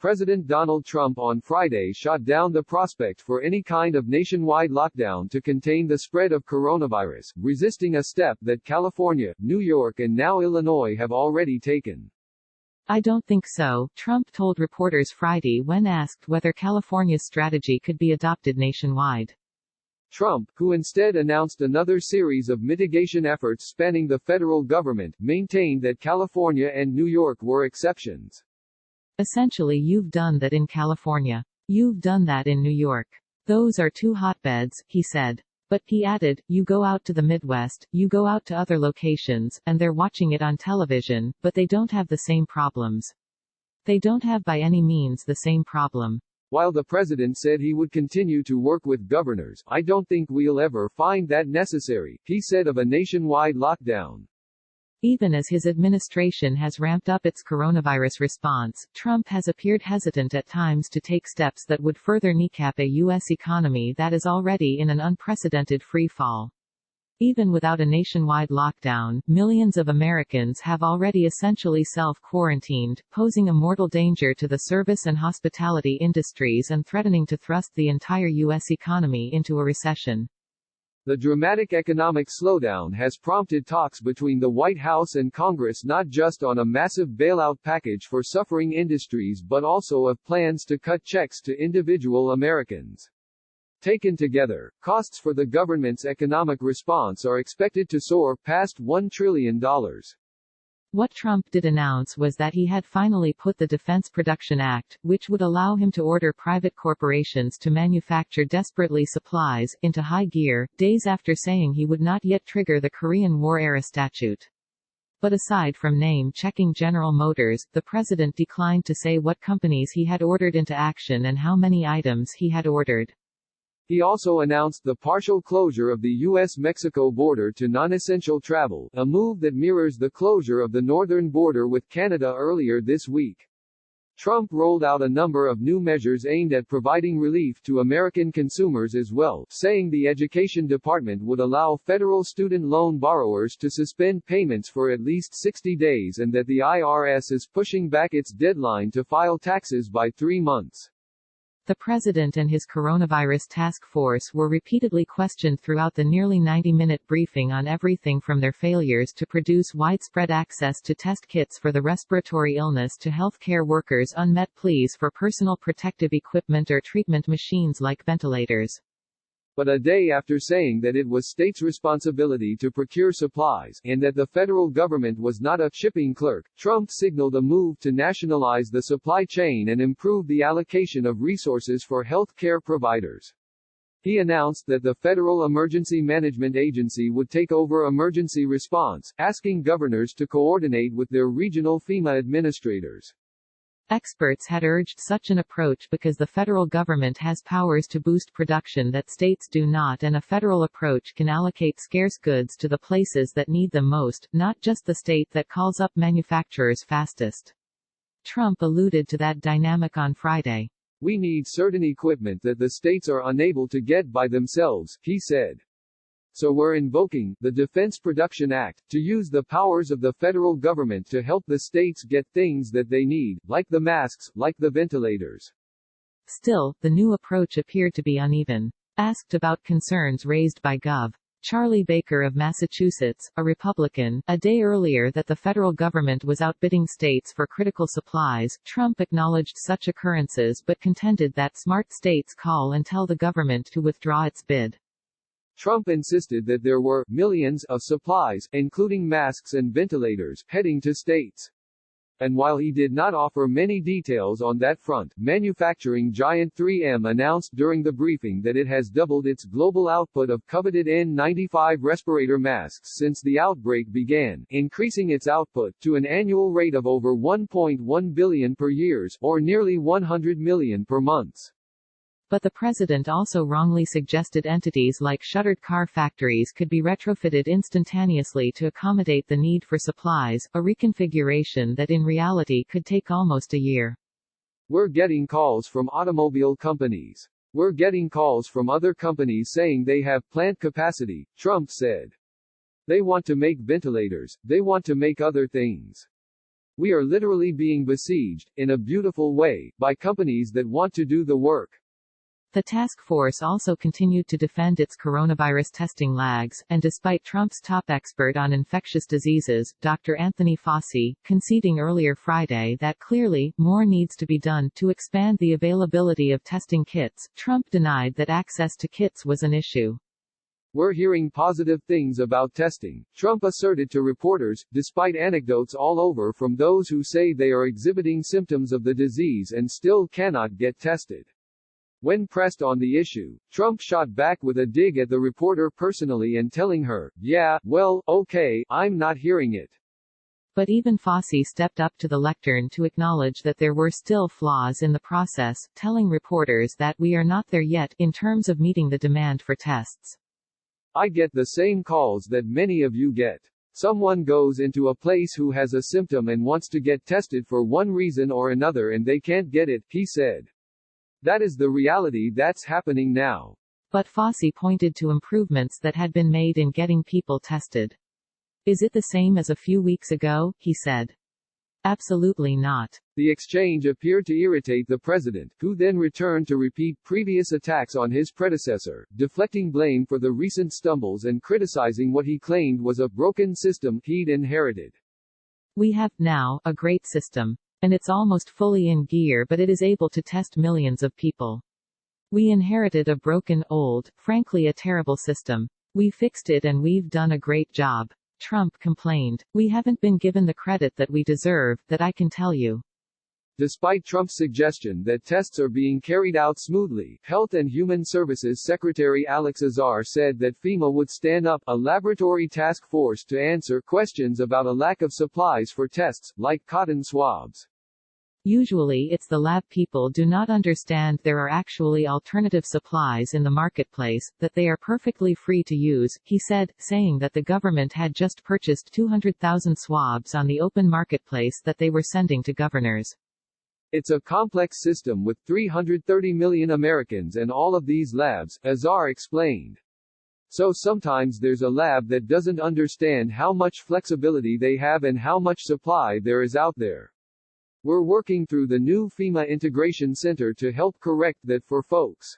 President Donald Trump on Friday shot down the prospect for any kind of nationwide lockdown to contain the spread of coronavirus, resisting a step that California, New York and now Illinois have already taken. "I don't think so," Trump told reporters Friday when asked whether California's strategy could be adopted nationwide. Trump, who instead announced another series of mitigation efforts spanning the federal government, maintained that California and New York were exceptions. "Essentially, you've done that in California. You've done that in New York. Those are two hotbeds," he said. But, he added, "You go out to the Midwest, you go out to other locations, and they're watching it on television, but they don't have the same problems. They don't have by any means the same problem." While the president said he would continue to work with governors, "I don't think we'll ever find that necessary," he said of a nationwide lockdown. Even as his administration has ramped up its coronavirus response, Trump has appeared hesitant at times to take steps that would further kneecap a U.S. economy that is already in an unprecedented free fall. Even without a nationwide lockdown, millions of Americans have already essentially self-quarantined, posing a mortal danger to the service and hospitality industries and threatening to thrust the entire U.S. economy into a recession. The dramatic economic slowdown has prompted talks between the White House and Congress not just on a massive bailout package for suffering industries but also of plans to cut checks to individual Americans. Taken together, costs for the government's economic response are expected to soar past $1 trillion. What Trump did announce was that he had finally put the Defense Production Act, which would allow him to order private corporations to manufacture desperately supplies, into high gear, days after saying he would not yet trigger the Korean War-era statute. But aside from name-checking General Motors, the president declined to say what companies he had ordered into action and how many items he had ordered. He also announced the partial closure of the U.S.-Mexico border to non-essential travel, a move that mirrors the closure of the northern border with Canada earlier this week. Trump rolled out a number of new measures aimed at providing relief to American consumers as well, saying the Education Department would allow federal student loan borrowers to suspend payments for at least 60 days and that the IRS is pushing back its deadline to file taxes by 3 months. The president and his coronavirus task force were repeatedly questioned throughout the nearly 90-minute briefing on everything from their failures to produce widespread access to test kits for the respiratory illness to healthcare workers' unmet pleas for personal protective equipment or treatment machines like ventilators. But a day after saying that it was states' responsibility to procure supplies, and that the federal government was not a shipping clerk, Trump signaled a move to nationalize the supply chain and improve the allocation of resources for health care providers. He announced that the Federal Emergency Management Agency would take over emergency response, asking governors to coordinate with their regional FEMA administrators. Experts had urged such an approach because the federal government has powers to boost production that states do not, and a federal approach can allocate scarce goods to the places that need them most, not just the state that calls up manufacturers fastest. Trump alluded to that dynamic on Friday. "We need certain equipment that the states are unable to get by themselves," he said. "So we're invoking the Defense Production Act to use the powers of the federal government to help the states get things that they need, like the masks, like the ventilators." Still, the new approach appeared to be uneven. Asked about concerns raised by Gov. Charlie Baker of Massachusetts, a Republican, a day earlier that the federal government was outbidding states for critical supplies, Trump acknowledged such occurrences but contended that smart states call and tell the government to withdraw its bid. Trump insisted that there were millions of supplies, including masks and ventilators, heading to states. And while he did not offer many details on that front, manufacturing giant 3M announced during the briefing that it has doubled its global output of coveted N95 respirator masks since the outbreak began, increasing its output to an annual rate of over 1.1 billion per year, or nearly 100 million per month. But the president also wrongly suggested entities like shuttered car factories could be retrofitted instantaneously to accommodate the need for supplies, a reconfiguration that in reality could take almost a year. "We're getting calls from automobile companies. We're getting calls from other companies saying they have plant capacity," Trump said. "They want to make ventilators, they want to make other things. We are literally being besieged, in a beautiful way, by companies that want to do the work. The task force also continued to defend its coronavirus testing lags, and despite Trump's top expert on infectious diseases, Dr. Anthony Fauci, conceding earlier Friday that clearly, more needs to be done to expand the availability of testing kits, Trump denied that access to kits was an issue. We're hearing positive things about testing, Trump asserted to reporters, despite anecdotes all over from those who say they are exhibiting symptoms of the disease and still cannot get tested. When pressed on the issue, Trump shot back with a dig at the reporter personally and telling her, "Yeah, well, okay, I'm not hearing it." But even Fauci stepped up to the lectern to acknowledge that there were still flaws in the process, telling reporters that we are not there yet in terms of meeting the demand for tests. I get the same calls that many of you get. Someone goes into a place who has a symptom and wants to get tested for one reason or another and they can't get it, he said. That is the reality that's happening now. But Fauci pointed to improvements that had been made in getting people tested. Is it the same as a few weeks ago? He said. Absolutely not. The exchange appeared to irritate the president, who then returned to repeat previous attacks on his predecessor, deflecting blame for the recent stumbles and criticizing what he claimed was a broken system he'd inherited. We have, now, a great system. And it's almost fully in gear, but it is able to test millions of people. We inherited a broken, old, frankly a terrible system. We fixed it and we've done a great job. Trump complained. We haven't been given the credit that we deserve, that I can tell you. Despite Trump's suggestion that tests are being carried out smoothly, Health and Human Services Secretary Alex Azar said that FEMA would stand up a laboratory task force to answer questions about a lack of supplies for tests, like cotton swabs. Usually it's the lab people do not understand there are actually alternative supplies in the marketplace, that they are perfectly free to use, he said, saying that the government had just purchased 200,000 swabs on the open marketplace that they were sending to governors. It's a complex system with 330 million Americans and all of these labs, Azar explained. So sometimes there's a lab that doesn't understand how much flexibility they have and how much supply there is out there. We're working through the new FEMA Integration Center to help correct that for folks.